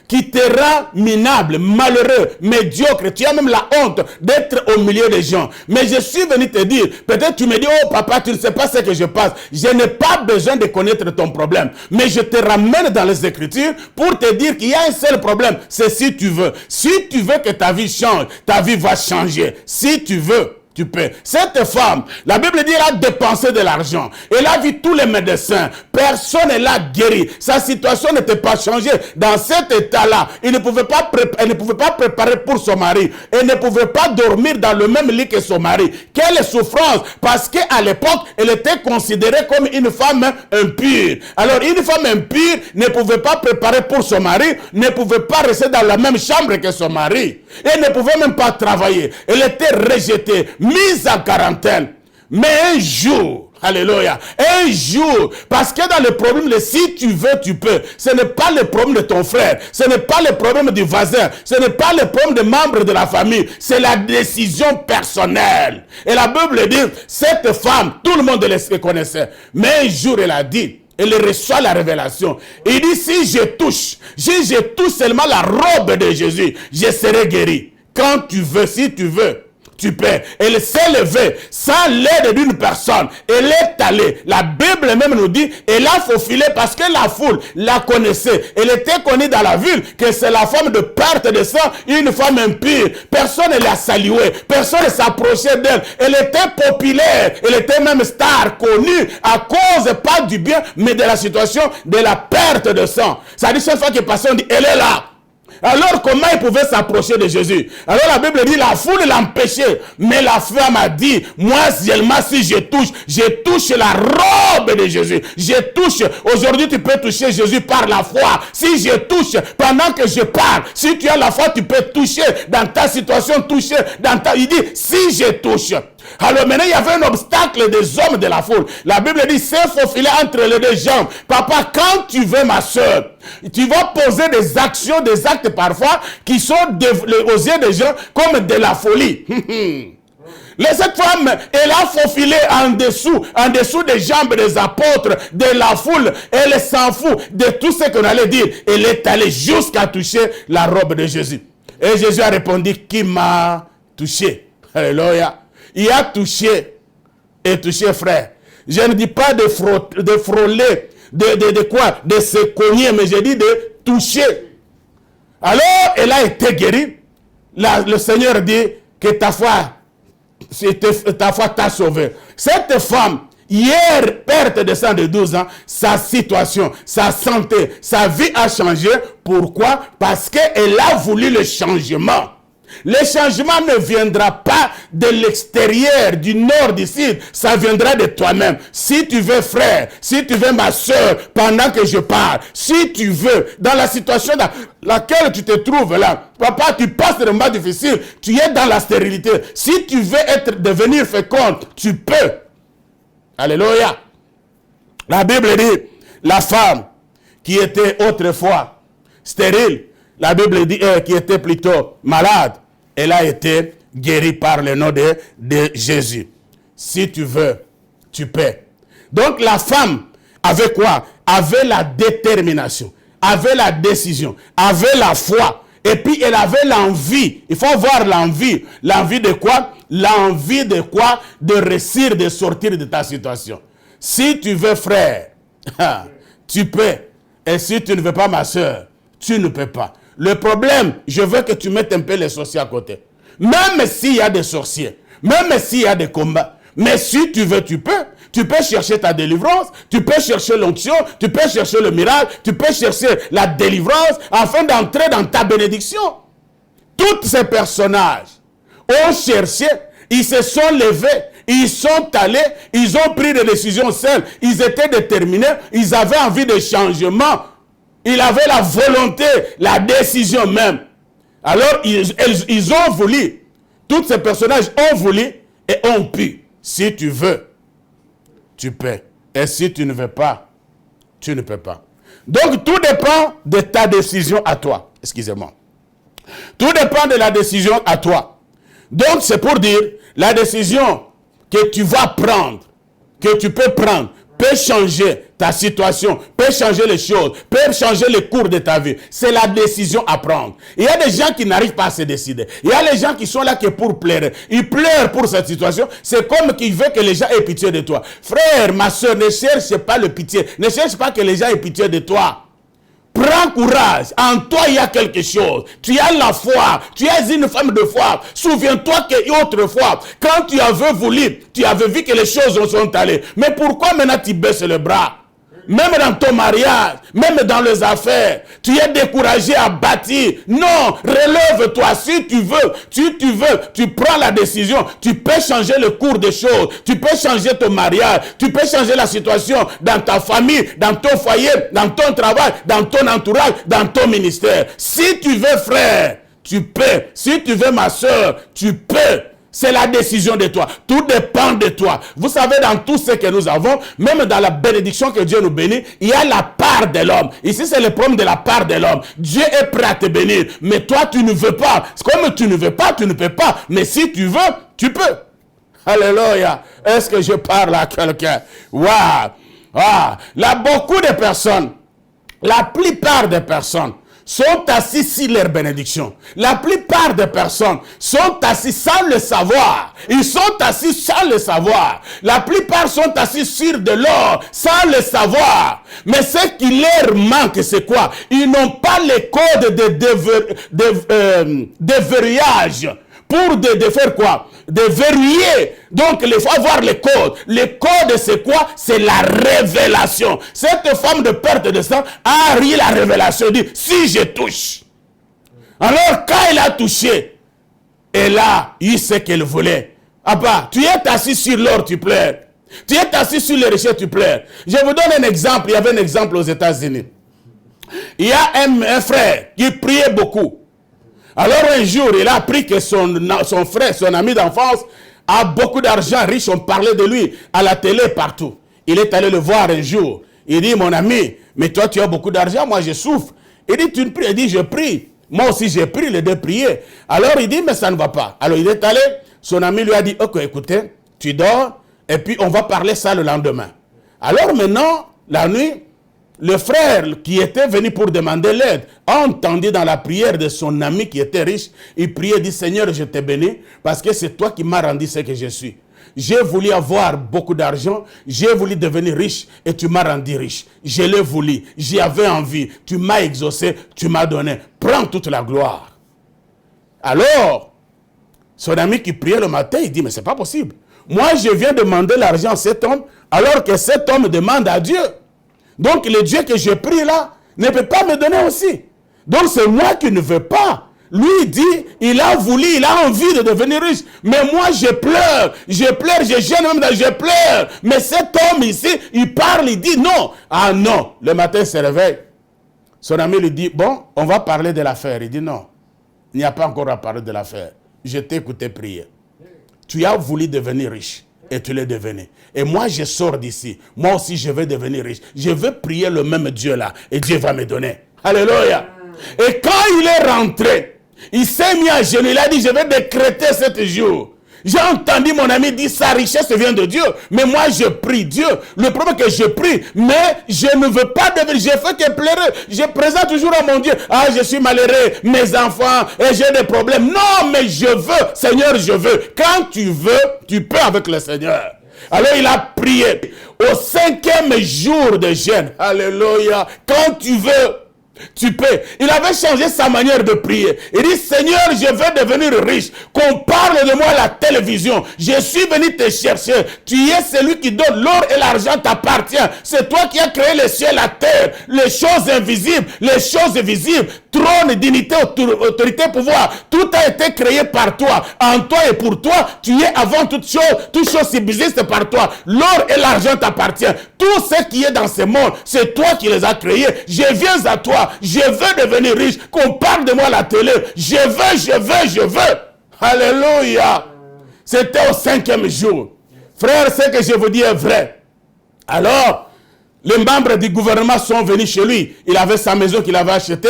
qui te rendent minable, malheureux, médiocre. Tu as même la honte d'être au milieu des gens. Mais je suis venu te dire, peut-être tu me dis, oh papa, tu ne sais pas ce que je passe. Je n'ai pas besoin de connaître ton problème. Mais je te ramène dans les Écritures pour te dire qu'il y a un seul problème. C'est si tu veux. Si tu veux que ta vie change, ta vie va changer. Si tu veux. Tu peux. Cette femme, la Bible dit, elle a dépensé de l'argent. Elle a vu tous les médecins. Personne ne l'a guéri. Sa situation n'était pas changée. Dans cet état-là, elle ne pouvait pas préparer pour son mari. Elle ne pouvait pas dormir dans le même lit que son mari. Quelle souffrance! Parce qu'à l'époque, elle était considérée comme une femme impure. Alors, une femme impure ne pouvait pas préparer pour son mari, ne pouvait pas rester dans la même chambre que son mari. Elle ne pouvait même pas travailler. Elle était rejetée, mise en quarantaine. Mais un jour, alléluia, un jour, parce que dans le problème de si tu veux, tu peux, ce n'est pas le problème de ton frère, ce n'est pas le problème du voisin, ce n'est pas le problème des membres de la famille, c'est la décision personnelle. Et la Bible dit, cette femme, tout le monde le connaissait, mais un jour elle a dit, elle reçoit la révélation. Il dit, si je touche seulement la robe de Jésus, je serai guéri. Quand tu veux, si tu veux, tu peux. Elle s'est levée sans l'aide d'une personne. Elle est allée. La Bible même nous dit, elle a faufilé parce que la foule la connaissait. Elle était connue dans la ville que c'est la femme de perte de sang, une femme impure. Personne ne l'a saluée. Personne ne s'approchait d'elle. Elle était populaire. Elle était même star, connue à cause pas du bien, mais de la situation de la perte de sang. Ça dit chaque fois que passait, on dit, elle est là. Alors comment il pouvait s'approcher de Jésus? Alors la Bible dit, la foule l'empêchait. Mais la femme a dit, moi seulement si je touche la robe de Jésus. Je touche. Aujourd'hui tu peux toucher Jésus par la foi. Si je touche, pendant que je parle, si tu as la foi, tu peux toucher dans ta situation, toucher dans ta... Il dit, si je touche. Alors maintenant, il y avait un obstacle des hommes de la foule. La Bible dit, c'est faufilé entre les deux jambes. Papa, quand tu veux ma soeur, tu vas poser des actions, des actes parfois qui sont aux yeux des gens comme de la folie. Cette femme, elle a faufilé en dessous des jambes des apôtres, de la foule. Elle s'en fout de tout ce qu'on allait dire. Elle est allée jusqu'à toucher la robe de Jésus. Et Jésus a répondu, qui m'a touché? Alléluia. Il a touché et touché, frère. Je ne dis pas de frôler, de quoi? De se cogner, mais je dis de toucher. Alors, elle a été guérie. Le Seigneur dit que ta foi t'a sauvé. Cette femme, hier, perte de sang de 12 ans, sa situation, sa santé, sa vie a changé. Pourquoi? Parce qu'elle a voulu le changement. Le changement ne viendra pas de l'extérieur, du nord, du sud. Ça viendra de toi-même. Si tu veux, frère, si tu veux, ma soeur, pendant que je parle, si tu veux, dans la situation dans laquelle tu te trouves là, papa, tu passes des moments difficiles, tu es dans la stérilité. Si tu veux devenir féconde, tu peux. Alléluia. La Bible dit, la femme qui était autrefois stérile, la Bible dit qui était plutôt malade, elle a été guérie par le nom de Jésus. Si tu veux, tu peux. Donc la femme avait quoi? Avait la détermination, avait la décision, avait la foi. Et puis elle avait l'envie. Il faut voir l'envie. L'envie de quoi? L'envie de quoi? De réussir, de sortir de ta situation. Si tu veux, frère, tu peux. Et si tu ne veux pas, ma soeur, tu ne peux pas. Le problème, je veux que tu mettes un peu les sorciers à côté. Même s'il y a des sorciers, même s'il y a des combats, mais si tu veux, tu peux. Tu peux chercher ta délivrance, tu peux chercher l'onction, tu peux chercher le miracle, tu peux chercher la délivrance afin d'entrer dans ta bénédiction. Tous ces personnages ont cherché, ils se sont levés, ils sont allés, ils ont pris des décisions seuls, ils étaient déterminés, ils avaient envie de changement. Il avait la volonté, la décision même. Alors, ils ont voulu. Tous ces personnages ont voulu et ont pu. Si tu veux, tu peux. Et si tu ne veux pas, tu ne peux pas. Donc, tout dépend de ta décision à toi. Excusez-moi. Tout dépend de la décision à toi. Donc, c'est pour dire, la décision que tu vas prendre, que tu peux prendre, peut changer ta situation, peut changer les choses, peut changer le cours de ta vie. C'est la décision à prendre. Il y a des gens qui n'arrivent pas à se décider. Il y a les gens qui sont là que pour pleurer. Ils pleurent pour cette situation. C'est comme qu'ils veulent que les gens aient pitié de toi. Frère, ma soeur, ne cherche pas le pitié. Ne cherche pas que les gens aient pitié de toi. Prends courage. En toi, il y a quelque chose. Tu as la foi. Tu es une femme de foi. Souviens-toi qu'autrefois, quand tu avais voulu, tu avais vu que les choses sont allées. Mais pourquoi maintenant tu baisses le bras? Même dans ton mariage, même dans les affaires, tu es découragé, abattu. Non, relève-toi. Si tu veux, tu prends la décision. Tu peux changer le cours des choses. Tu peux changer ton mariage. Tu peux changer la situation dans ta famille, dans ton foyer, dans ton travail, dans ton entourage, dans ton ministère. Si tu veux, frère, tu peux. Si tu veux, ma soeur, tu peux. C'est la décision de toi. Tout dépend de toi. Vous savez, dans tout ce que nous avons, même dans la bénédiction que Dieu nous bénit, il y a la part de l'homme. Ici, c'est le problème de la part de l'homme. Dieu est prêt à te bénir. Mais toi, tu ne veux pas. Comme tu ne veux pas, tu ne peux pas. Mais si tu veux, tu peux. Alléluia. Est-ce que je parle à quelqu'un? Waouh. Ah. Là, beaucoup de personnes, la plupart des personnes, sont assis sur leur bénédiction. La plupart des personnes sont assis sans le savoir. Ils sont assis sans le savoir. La plupart sont assis sur de l'or sans le savoir. Mais ce qui leur manque, c'est quoi? Ils n'ont pas les codes de verrouillage. Pour de faire quoi? De verrouiller. Donc, il faut avoir les codes. Les codes, c'est quoi? C'est la révélation. Cette femme de perte de sang a eu la révélation. Elle dit, si je touche. Alors, quand il a touché, et là, il sait qu'elle voulait. Abba, tu es assis sur l'or, tu pleures. Tu es assis sur les richesses, tu pleures. Je vous donne un exemple. Il y avait un exemple aux États-Unis. Il y a un frère qui priait beaucoup. Alors un jour, il a appris que son frère, son ami d'enfance, a beaucoup d'argent, riche. On parlait de lui à la télé, partout. Il est allé le voir un jour. Il dit, mon ami, mais toi tu as beaucoup d'argent, moi je souffre. Il dit, tu ne pries? Il dit, je prie. Moi aussi j'ai prié, les deux priaient. Alors il dit, mais ça ne va pas. Alors il est allé, son ami lui a dit, ok, écoutez, tu dors, et puis on va parler ça le lendemain. Alors maintenant, la nuit, le frère qui était venu pour demander l'aide a entendu dans la prière de son ami qui était riche, il priait, il dit, Seigneur, je te bénis, parce que c'est toi qui m'as rendu ce que je suis. J'ai voulu avoir beaucoup d'argent, j'ai voulu devenir riche et tu m'as rendu riche. Je l'ai voulu, j'y avais envie, tu m'as exaucé, tu m'as donné. Prends toute la gloire. Alors, son ami qui priait le matin, il dit, mais c'est pas possible. Moi, je viens demander l'argent à cet homme, alors que cet homme demande à Dieu. Donc, le Dieu que je prie là, ne peut pas me donner aussi. Donc, c'est moi qui ne veux pas. Lui dit, il a voulu, il a envie de devenir riche. Mais moi, je pleure, je gêne même, je pleure. Mais cet homme ici, il parle, il dit non. Ah non, le matin, il se réveille. Son ami lui dit, bon, on va parler de l'affaire. Il dit non, il n'y a pas encore à parler de l'affaire. Je t'ai écouté prier. Tu as voulu devenir riche et tu l'es devenu. Et moi, je sors d'ici. Moi aussi, je vais devenir riche. Je veux prier le même Dieu là et Dieu va me donner. Alléluia. Et quand il est rentré, il s'est mis à genoux, il a dit, je vais décréter ce jour. J'ai entendu mon ami dire, sa richesse vient de Dieu. Mais moi, je prie Dieu. Le problème est que je prie, mais je ne veux pas devenir, je fais que pleurer. Je présente toujours à mon Dieu, ah, je suis malheureux, mes enfants, et j'ai des problèmes. Non, mais je veux, Seigneur, je veux. Quand tu veux, tu peux avec le Seigneur. Alors il a prié au 5e jour de jeûne. Alléluia. Quand tu veux, tu peux. Il avait changé sa manière de prier. Il dit, Seigneur, je veux devenir riche. Qu'on parle de moi à la télévision. Je suis venu te chercher. Tu es celui qui donne l'or et l'argent t'appartient. C'est toi qui as créé le ciel, la terre, les choses invisibles, les choses visibles, trône, dignité, autorité, pouvoir. Tout a été créé par toi. En toi et pour toi, tu es avant toute chose subsiste par toi. L'or et l'argent t'appartient. Tout ce qui est dans ce monde, c'est toi qui les as créés. Je viens à toi. Je veux devenir riche. Qu'on parle de moi à la télé. Je veux. Alléluia. C'était au 5e jour. Frère, ce que je vous dis est vrai. Alors, les membres du gouvernement sont venus chez lui. Il avait sa maison qu'il avait achetée.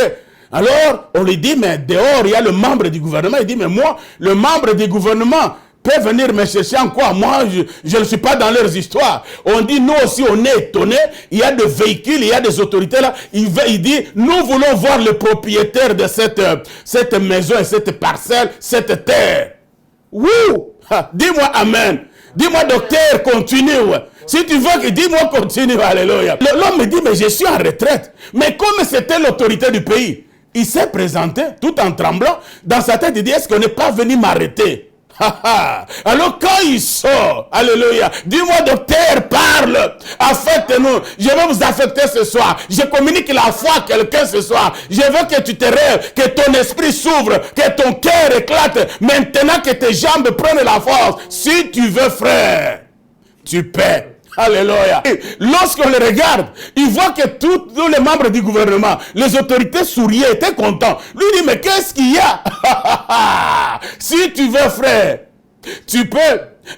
Alors, on lui dit, mais dehors, il y a le membre du gouvernement. Il dit, mais moi, le membre du gouvernement peut venir me chercher en quoi? Moi, je ne suis pas dans leurs histoires. On dit, nous aussi, on est étonnés. Il y a des véhicules, il y a des autorités là. Il dit, nous voulons voir le propriétaire de cette maison et cette parcelle, cette terre. Wouh! Dis-moi amen. Dis-moi, docteur, continue. Si tu veux, dis-moi, continue. Alléluia. L'homme me dit, mais je suis en retraite. Mais comme c'était l'autorité du pays, il s'est présenté tout en tremblant. Dans sa tête, il dit, est-ce qu'on n'est pas venu m'arrêter? Alors quand il sort, alléluia, dis-moi docteur, parle, affecte-nous, je vais vous affecter ce soir, je communique la foi à quelqu'un ce soir, je veux que tu te rêves, que ton esprit s'ouvre, que ton cœur éclate, maintenant que tes jambes prennent la force, si tu veux frère, tu peux. Alléluia. Lorsqu'on le regarde, il voit que tous les membres du gouvernement, les autorités souriaient, étaient contents. Lui dit, mais qu'est-ce qu'il y a? Si tu veux, frère, tu peux.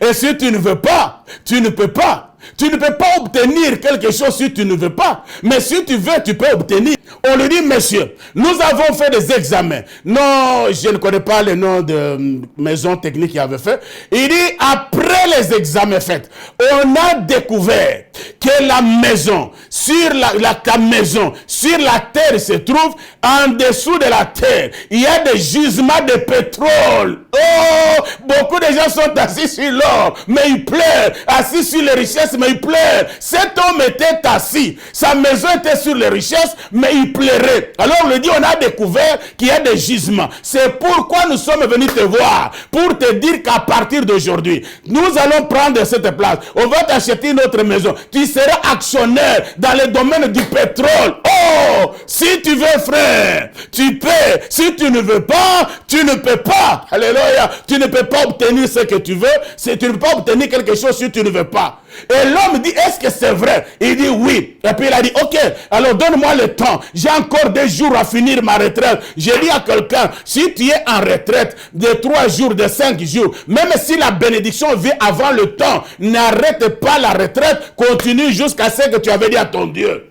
Et si tu ne veux pas, tu ne peux pas. Tu ne peux pas obtenir quelque chose si tu ne veux pas. Mais si tu veux, tu peux obtenir. On lui dit, monsieur, nous avons fait des examens. Non, je ne connais pas le nom de maison technique qu'il avait fait. Il dit, après les examens faits, on a découvert que la maison, sur la maison, sur la terre se trouve, en dessous de la terre, il y a des gisements de pétrole. Oh, beaucoup de gens sont assis sur l'or, mais ils pleurent, assis sur les richesses richesses, mais il pleure. Cet homme était assis. Sa maison était sur les richesses, mais il pleurait. Alors on lui dit, on a découvert qu'il y a des gisements. C'est pourquoi nous sommes venus te voir, pour te dire qu'à partir d'aujourd'hui, nous allons prendre cette place. On va t'acheter une autre maison. Tu seras actionnaire dans le domaine du pétrole. Oh, si tu veux, frère, tu peux. Si tu ne veux pas, tu ne peux pas. Alléluia. Tu ne peux pas obtenir ce que tu veux. Tu ne peux pas obtenir quelque chose si tu ne veux pas. Et l'homme dit, est-ce que c'est vrai? Il dit oui. Et puis il a dit, ok, alors donne-moi le temps. J'ai encore 2 jours à finir ma retraite. J'ai dit à quelqu'un, si tu es en retraite de 3 jours, de 5 jours, même si la bénédiction vient avant le temps, n'arrête pas la retraite, continue jusqu'à ce que tu avais dit à ton Dieu.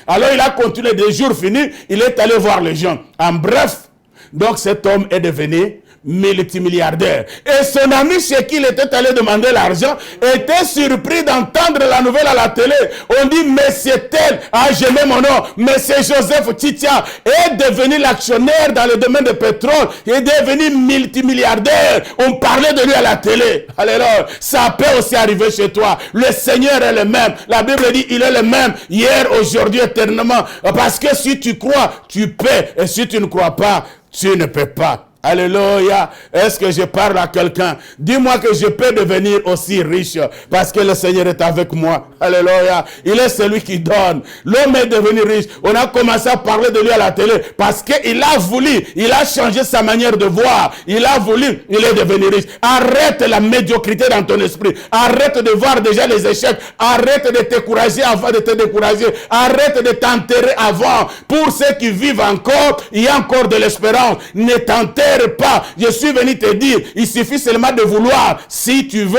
Alors il a continué, des jours finis, il est allé voir les gens. En bref, donc cet homme est devenu multimilliardaire. Et son ami chez qui il était allé demander l'argent était surpris d'entendre la nouvelle à la télé. On dit, mais c'est tel, je mets mon nom, mais c'est Joseph Titia, est devenu l'actionnaire dans le domaine du pétrole, il est devenu multimilliardaire. On parlait de lui à la télé. Alléluia. Ça peut aussi arriver chez toi. Le Seigneur est le même. La Bible dit, il est le même, hier, aujourd'hui, éternellement. Parce que si tu crois, tu peux. Et si tu ne crois pas, tu ne peux pas. Alléluia. Est-ce que je parle à quelqu'un? Dis-moi que je peux devenir aussi riche parce que le Seigneur est avec moi. Alléluia. Il est celui qui donne. L'homme est devenu riche. On a commencé à parler de lui à la télé parce qu'il a voulu. Il a changé sa manière de voir. Il a voulu. Il est devenu riche. Arrête la médiocrité dans ton esprit. Arrête de voir déjà les échecs. Arrête de te décourager avant de te décourager. Arrête de t'enterrer avant. Pour ceux qui vivent encore, il y a encore de l'espérance. Ne t'enterre pas. Je suis venu te dire, il suffit seulement de vouloir. Si tu veux,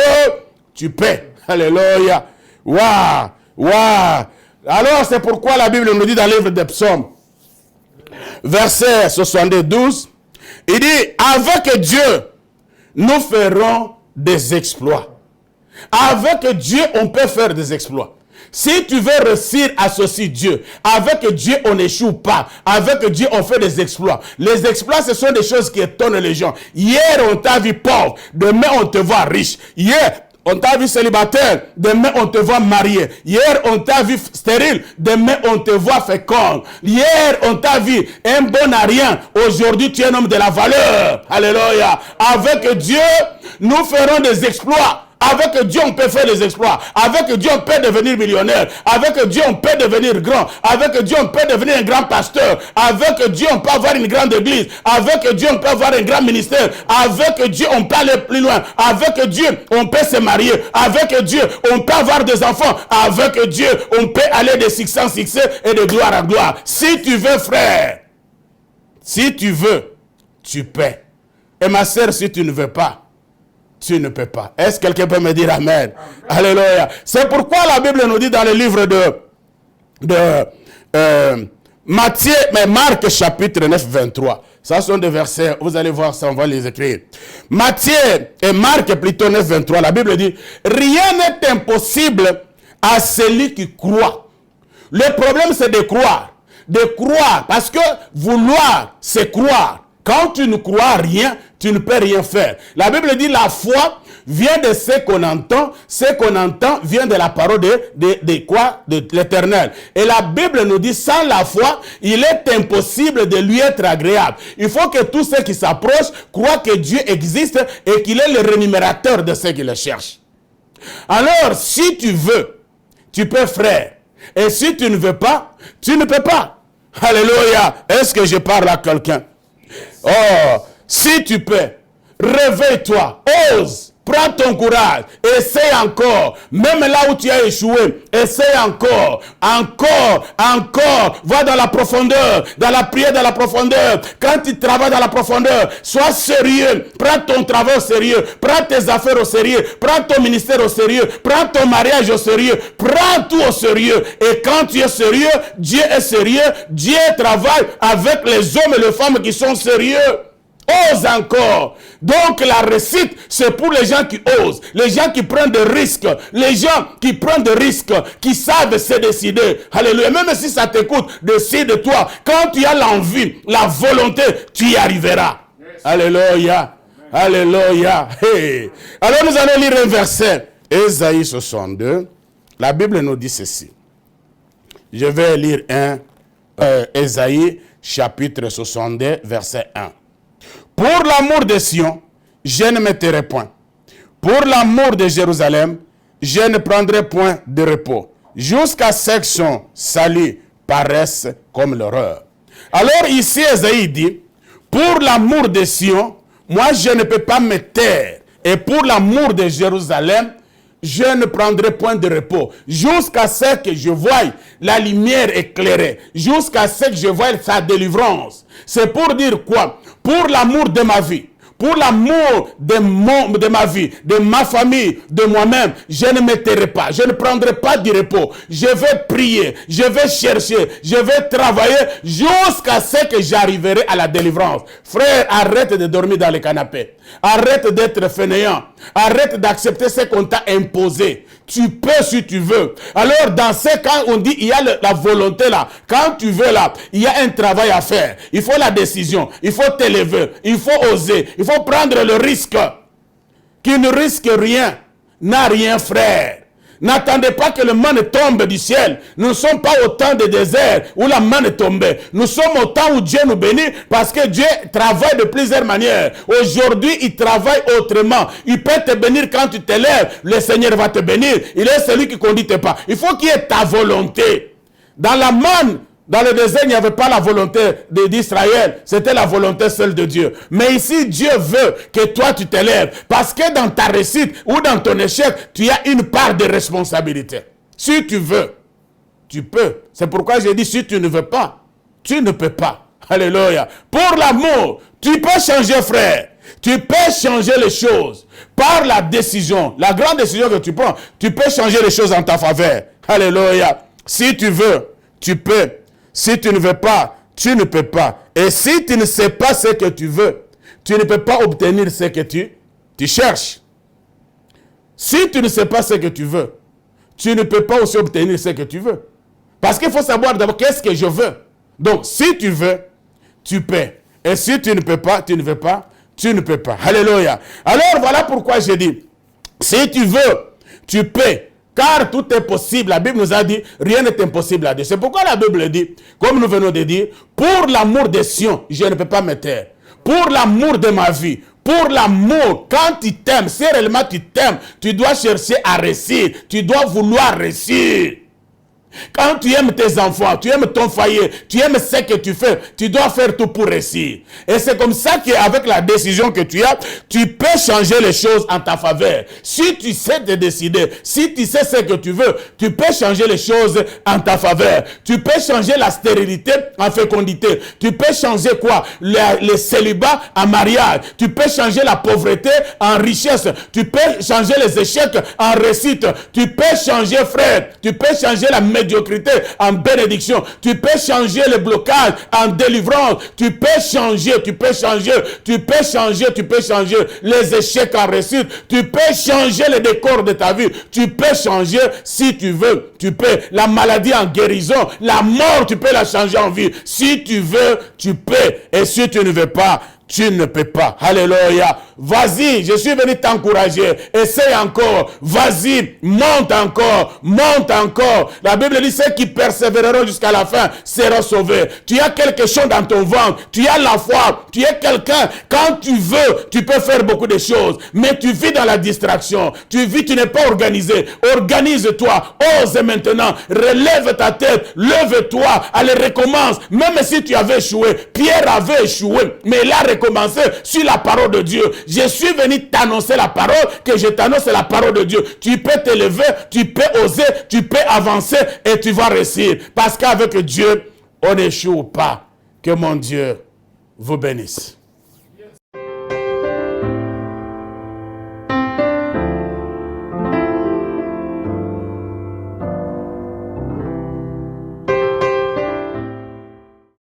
tu peux. Alléluia. Waouh. Waouh. Alors c'est pourquoi la Bible nous dit dans le livre des Psaumes, verset 72, il dit, avec Dieu, nous ferons des exploits. Avec Dieu, on peut faire des exploits. Si tu veux réussir, associe Dieu. Avec Dieu, on n'échoue pas. Avec Dieu, on fait des exploits. Les exploits, ce sont des choses qui étonnent les gens. Hier, on t'a vu pauvre. Demain, on te voit riche. Hier, on t'a vu célibataire. Demain, on te voit marié. Hier, on t'a vu stérile. Demain, on te voit fécond. Hier, on t'a vu un bon à rien. Aujourd'hui, tu es un homme de la valeur. Alléluia. Avec Dieu, nous ferons des exploits. Avec Dieu, on peut faire des exploits. Avec Dieu, on peut devenir millionnaire. Avec Dieu, on peut devenir grand. Avec Dieu, on peut devenir un grand pasteur. Avec Dieu, on peut avoir une grande église. Avec Dieu, on peut avoir un grand ministère. Avec Dieu, on peut aller plus loin. Avec Dieu, on peut se marier. Avec Dieu, on peut avoir des enfants. Avec Dieu, on peut aller de succès en succès et de gloire en gloire. Si tu veux, frère, si tu veux, tu peux. Et ma sœur, si tu ne veux pas, tu ne peux pas. Est-ce que quelqu'un peut me dire amen? Alléluia. C'est pourquoi la Bible nous dit dans le livre de Matthieu, mais Marc chapitre 9, 23. Ça sont des versets, vous allez voir ça, on va les écrire. Matthieu et Marc plutôt 9, 23. La Bible dit, rien n'est impossible à celui qui croit. Le problème c'est de croire. De croire, parce que vouloir, c'est croire. Quand tu ne crois rien, tu ne peux rien faire. La Bible dit la foi vient de ce qu'on entend. Ce qu'on entend vient de la parole de quoi? De l'Éternel. Et la Bible nous dit, sans la foi, il est impossible de lui être agréable. Il faut que tous ceux qui s'approchent croient que Dieu existe et qu'il est le rémunérateur de ceux qui le cherchent. Alors, si tu veux, tu peux, frère. Et si tu ne veux pas, tu ne peux pas. Alléluia. Est-ce que je parle à quelqu'un? Oh, si tu peux, réveille-toi, ose, prends ton courage, essaie encore, même là où tu as échoué, essaie encore, va dans la profondeur, dans la prière, dans la profondeur. Quand tu travailles dans la profondeur, sois sérieux, prends ton travail au sérieux, prends tes affaires au sérieux, prends ton ministère au sérieux, prends ton mariage au sérieux, prends tout au sérieux. Et quand tu es sérieux, Dieu est sérieux, Dieu travaille avec les hommes et les femmes qui sont sérieux. Ose encore. Donc la réussite, c'est pour les gens qui osent, les gens qui prennent des risques, les gens qui prennent des risques, qui savent se décider. Alléluia. Même si ça t'écoute, décide-toi. Quand tu as l'envie, la volonté, tu y arriveras. Yes. Alléluia. Alléluia. Hey. Alors nous allons lire un verset. Ésaïe 62. La Bible nous dit ceci. Je vais lire Ésaïe, chapitre 62, verset 1. Pour l'amour de Sion, je ne me tairai point. Pour l'amour de Jérusalem, je ne prendrai point de repos, jusqu'à ce que son salut paraisse comme l'horreur. Alors ici, Ésaïe dit, pour l'amour de Sion, moi je ne peux pas me taire. Et pour l'amour de Jérusalem, je ne prendrai point de repos, jusqu'à ce que je voie la lumière éclairée, jusqu'à ce que je voie sa délivrance. C'est pour dire quoi? Pour l'amour de ma vie. Pour l'amour de ma vie, de ma famille, de moi-même, je ne me tairai pas, je ne prendrai pas du repos. Je vais prier, je vais chercher, je vais travailler jusqu'à ce que j'arriverai à la délivrance. Frère, arrête de dormir dans le canapé. Arrête d'être fainéant. Arrête d'accepter ce qu'on t'a imposé. Tu peux si tu veux. Alors dans ce cas, on dit il y a la volonté là. Quand tu veux là, il y a un travail à faire. Il faut la décision. Il faut t'élever. Il faut oser. Il faut prendre le risque. Qui ne risque rien n'a rien, frère. N'attendez pas que le manne tombe du ciel. Nous ne sommes pas au temps de désert où la manne tombait. Nous sommes au temps où Dieu nous bénit parce que Dieu travaille de plusieurs manières. Aujourd'hui, il travaille autrement. Il peut te bénir quand tu t'élèves. Le Seigneur va te bénir. Il est celui qui conduit tes pas. Il faut qu'il y ait ta volonté. Dans la manne, dans le désert, il n'y avait pas la volonté d'Israël. C'était la volonté seule de Dieu. Mais ici, Dieu veut que toi, tu t'élèves. Parce que dans ta réussite ou dans ton échec, tu as une part de responsabilité. Si tu veux, tu peux. C'est pourquoi j'ai dit, si tu ne veux pas, tu ne peux pas. Alléluia. Pour l'amour, tu peux changer, frère. Tu peux changer les choses par la décision. La grande décision que tu prends, tu peux changer les choses en ta faveur. Alléluia. Si tu veux, tu peux. Si tu ne veux pas, tu ne peux pas. Et si tu ne sais pas ce que tu veux, tu ne peux pas obtenir ce que tu cherches. Si tu ne sais pas ce que tu veux, tu ne peux pas aussi obtenir ce que tu veux. Parce qu'il faut savoir d'abord qu'est-ce que je veux. Donc, si tu veux, tu peux. Et si tu ne peux pas, tu ne veux pas, tu ne peux pas. Alléluia. Alors, voilà pourquoi j'ai dit, si tu veux, tu peux. Car tout est possible. La Bible nous a dit, rien n'est impossible à Dieu. C'est pourquoi la Bible dit, comme nous venons de dire, pour l'amour de Sion, je ne peux pas me taire. Pour l'amour de ma vie, pour l'amour, quand tu t'aimes, si réellement tu t'aimes, tu dois chercher à réussir. Tu dois vouloir réussir. Quand tu aimes tes enfants, tu aimes ton foyer, tu aimes ce que tu fais, tu dois faire tout pour réussir. Et c'est comme ça qu'avec la décision que tu as, tu peux changer les choses en ta faveur. Si tu sais te décider, si tu sais ce que tu veux, tu peux changer les choses en ta faveur. Tu peux changer la stérilité en fécondité. Tu peux changer quoi? Le célibat en mariage. Tu peux changer la pauvreté en richesse. Tu peux changer les échecs en réussite. Tu peux changer, frère. Tu peux changer la médiocrité en bénédiction. Tu peux changer le blocage en délivrance. Tu peux changer les échecs en réussite. Tu peux changer le décor de ta vie. Tu peux changer si tu veux. Tu peux. La maladie en guérison. La mort, tu peux la changer en vie. Si tu veux, tu peux. Et si tu ne veux pas, tu ne peux pas. Alléluia. Vas-y, je suis venu t'encourager. Essaye encore. Vas-y, monte encore. Monte encore. La Bible dit, ceux qui persévéreront jusqu'à la fin seront sauvés. Tu as quelque chose dans ton ventre. Tu as la foi. Tu es quelqu'un. Quand tu veux, tu peux faire beaucoup de choses. Mais tu vis dans la distraction. Tu n'es pas organisé. Organise-toi. Ose maintenant. Relève ta tête. Lève-toi. Allez, recommence. Même si tu avais échoué. Pierre avait échoué. Mais il a recommencé sur la parole de Dieu. Je suis venu t'annoncer la parole, que je t'annonce la parole de Dieu. Tu peux t'élever, tu peux oser, tu peux avancer et tu vas réussir. Parce qu'avec Dieu, on n'échoue pas. Que mon Dieu vous bénisse.